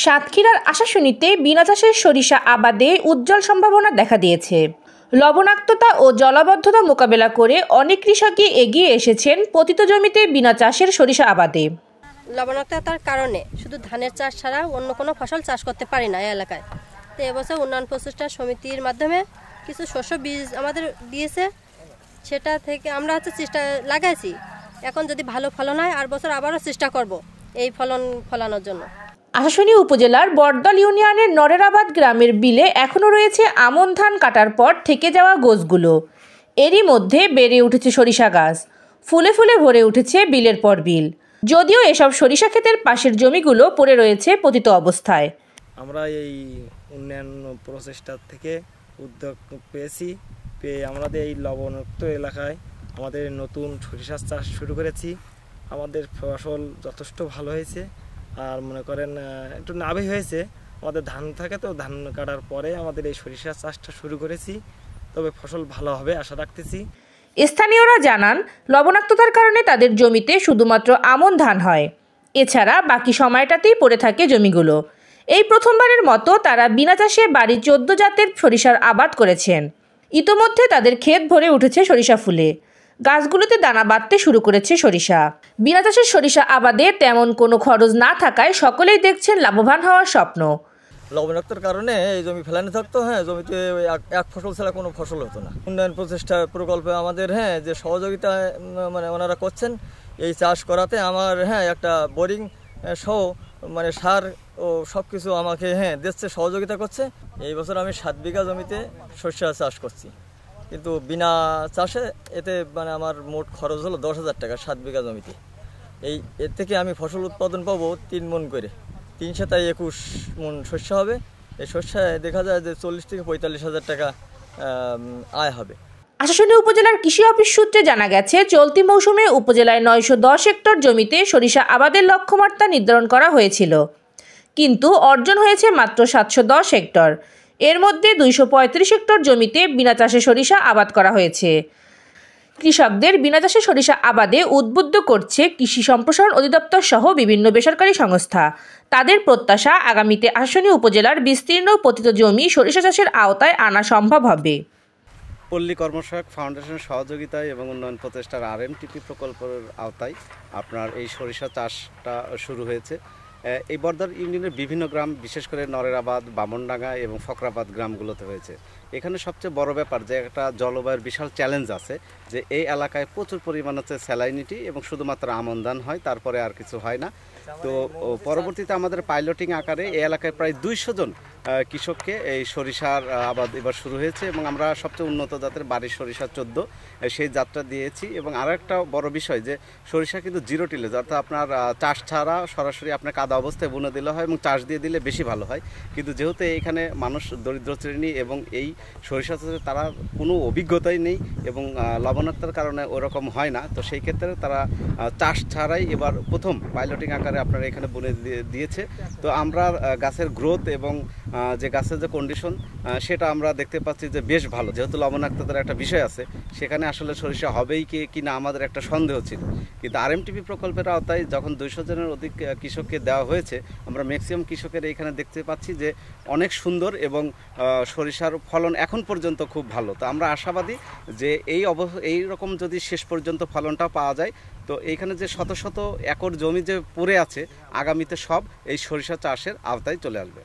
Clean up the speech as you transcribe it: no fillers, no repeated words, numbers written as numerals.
সাতক্ষীরার আশাশুনিতে বিনা চাষের সরিষা আবাদে উজ্জ্বল সম্ভাবনা দেখা দিয়েছে। লবণাক্ততা ও জলাবদ্ধতা মোকাবেলা করে অনেক কৃষকই এগিয়ে এসেছেন পতিত জমিতে বিনা চাষের সরিষা আবাদে। লবণাক্ততার কারণে শুধু ধানের চাষ ছাড়া অন্য কোনো ফসল চাষ করতে পারি না এই এলাকায়। তো এবছর উন্নয়ন প্রচেষ্টা সমিতির মাধ্যমে কিছু শস্য বীজ আমাদের দিয়েছে, সেটা থেকে আমরা চেষ্টা লাগাইছি। এখন যদি ভালো ফলন হয় আর বছর আবারও চেষ্টা করব এই ফলানোর জন্য। আশাশুনি উপজেলার বড়দল ইউনিয়নের নরেরাবাদ গ্রামের বিলে এখনও রয়েছে আমন ধান কাটার পর থেকে যাওয়া গোছগুলো। এরই মধ্যে বেড়ে উঠেছে সরিষা গাছ, ফুলে ফুলে ভরে উঠেছে বিলের পর বিল। যদিও এসব সরিষা ক্ষেতের পাশের জমিগুলো পড়ে রয়েছে পতিত অবস্থায়। আমরা এই উন্নয়ন প্রচেষ্টা থেকে উদ্যোগ পেয়ে আমাদের এই লবণাক্ত এলাকায় আমাদের নতুন সরিষা চাষ শুরু করেছি। আমাদের ফসল যথেষ্ট ভালো হয়েছে, আর মনে করেন একটু নাভি হয়েছে। আমাদের ধান থাকে, তো ধান কাটার পরে আমাদের এই সরিষা চাষটা শুরু করেছি। তবে ফসল ভালো হবে আশা রাখতেছি। স্থানীয়রা জানান, লবণাক্ততার কারণে তাদের জমিতে শুধুমাত্র আমন ধান হয়, এছাড়া বাকি সময়টাতেই পড়ে থাকে জমিগুলো। এই প্রথমবারের মতো তারা বিনা চাষে বাড়ি 14 জাতের সরিষার আবাদ করেছেন। ইতোমধ্যে তাদের ক্ষেত ভরে উঠেছে সরিষা ফুলে, গাছগুলোতে দানা বাঁধতে শুরু করেছে সরিষা। বিনা চাষের সরিষা আবাদে তেমন কোনো খরচ না থাকায় সকলেই দেখছেন লাভবান হওয়ার স্বপ্ন। লবণাক্তর কারণে এই জমি ফেলানো থাকতো, জমিতে এক ফসল ছাড়া কোনো ফসল হতো না। উন্নয়ন প্রচেষ্টা প্রকল্পে আমাদের যে সহযোগিতা ওনারা করছেন এই চাষ করাতে আমার একটা বোরিং সহ সার ও সব কিছু আমাকে দিচ্ছে, সহযোগিতা করছে। এই বছর আমি 7 বিঘা জমিতে সরিষা চাষ করছি, কিন্তু বিনা চাষে এতে আমার মোট খরচ হলো 10,000 টাকা 7 বিঘা জমিতে। এর থেকে আমি ফসল উৎপাদন পাবো 3 মণ করে, 3 সাতায় 21 মণ শস্য হবে। এই শস্যায় দেখা যায় যে 40 থেকে 45,000 টাকা আয় হবে। আশাশুনি উপজেলার কৃষি অফিস সূত্রে জানা গেছে, চলতি মৌসুমে উপজেলায় 910 হেক্টর জমিতে সরিষা আবাদের লক্ষ্যমাত্রা নির্ধারণ করা হয়েছিল, কিন্তু অর্জন হয়েছে মাত্র 710 হেক্টর। এর মধ্যে 235 হেক্টর জমিতে বিনা চাষে সরিষা আবাদ করা হয়েছে। কৃষকদের বিনা চাষে সরিষা আবাদে উদ্বুদ্ধ করছে কৃষি সম্প্রসারণ অধিদপ্তর সহ বিভিন্ন বেসরকারি সংস্থা। তাদের প্রত্যাশা, আগামীতে আশাশুনি উপজেলার বিস্তীর্ণ পতিত জমি সরিষা চাষের আওতায় আনা সম্ভব হবে। পল্লী কর্মসহায়ক ফাউন্ডেশনের সহযোগিতায় এবং উন্নয়ন প্রচেষ্টার RMTP প্রকল্পের আওতায় আপনার এই সরিষা চাষটা শুরু হয়েছে। এই বড়দল ইউনিয়নের বিভিন্ন গ্রাম, বিশেষ করে নরেরাবাদ, বামনডাঙ্গা এবং ফকরাবাদ গ্রামগুলোতে হয়েছে। এখানে সবচেয়ে বড় ব্যাপার যে একটা জলবায়ুর বিশাল চ্যালেঞ্জ আছে, যে এই এলাকায় প্রচুর পরিমাণ হচ্ছে স্যালাইনিটি এবং শুধুমাত্র আমন ধান হয়, তারপরে আর কিছু হয় না। তো পরবর্তীতে আমাদের পাইলটিং আকারে এই এলাকায় প্রায় 200 জন কৃষককে এই সরিষার আবাদ এবার শুরু হয়েছে, এবং আমরা সবচেয়ে উন্নত জাতের বাড়ির সরিষা 14 সেই জাতটা দিয়েছি। এবং আরও একটা বড় বিষয় যে সরিষা কিন্তু 0 টিলেজ, অর্থাৎ আপনার চাষ ছাড়া সরাসরি আপনার কাদা অবস্থায় বুনে দিলে হয় এবং চাষ দিয়ে দিলে বেশি ভালো হয়। কিন্তু যেহেতু এখানে মানুষ দরিদ্র শ্রেণী এবং এই সরিষা চাষে তারা কোনো অভিজ্ঞতাই নেই এবং লবণাক্ততার কারণে ওরকম হয় না, তো সেই ক্ষেত্রে তারা চাষ ছাড়াই এবার প্রথম পাইলটিং আকারে আপনারা এখানে বুনে দিয়েছে। তো আমরা গাছের গ্রোথ এবং যে গাছের যে কন্ডিশন সেটা আমরা দেখতে পাচ্ছি যে বেশ ভালো। যেহেতু লবণাক্ততার একটা বিষয় আছে, সেখানে আসলে সরিষা হবেই কি না আমাদের একটা সন্দেহ ছিল। কিন্তু RMTP প্রকল্পের আওতায় যখন 200 জনের অধিক কৃষককে দেওয়া হয়েছে, আমরা ম্যাক্সিমাম কৃষকের এখানে দেখতে পাচ্ছি যে অনেক সুন্দর এবং সরিষার ফলন এখন পর্যন্ত খুব ভালো। তো আমরা আশাবাদী যে এই রকম যদি শেষ পর্যন্ত ফলনটা পাওয়া যায়, তো এইখানে যে শত শত একর জমি যে পড়ে আছে, আগামীতে সব এই সরিষা চাষের আওতায় চলে আসবে।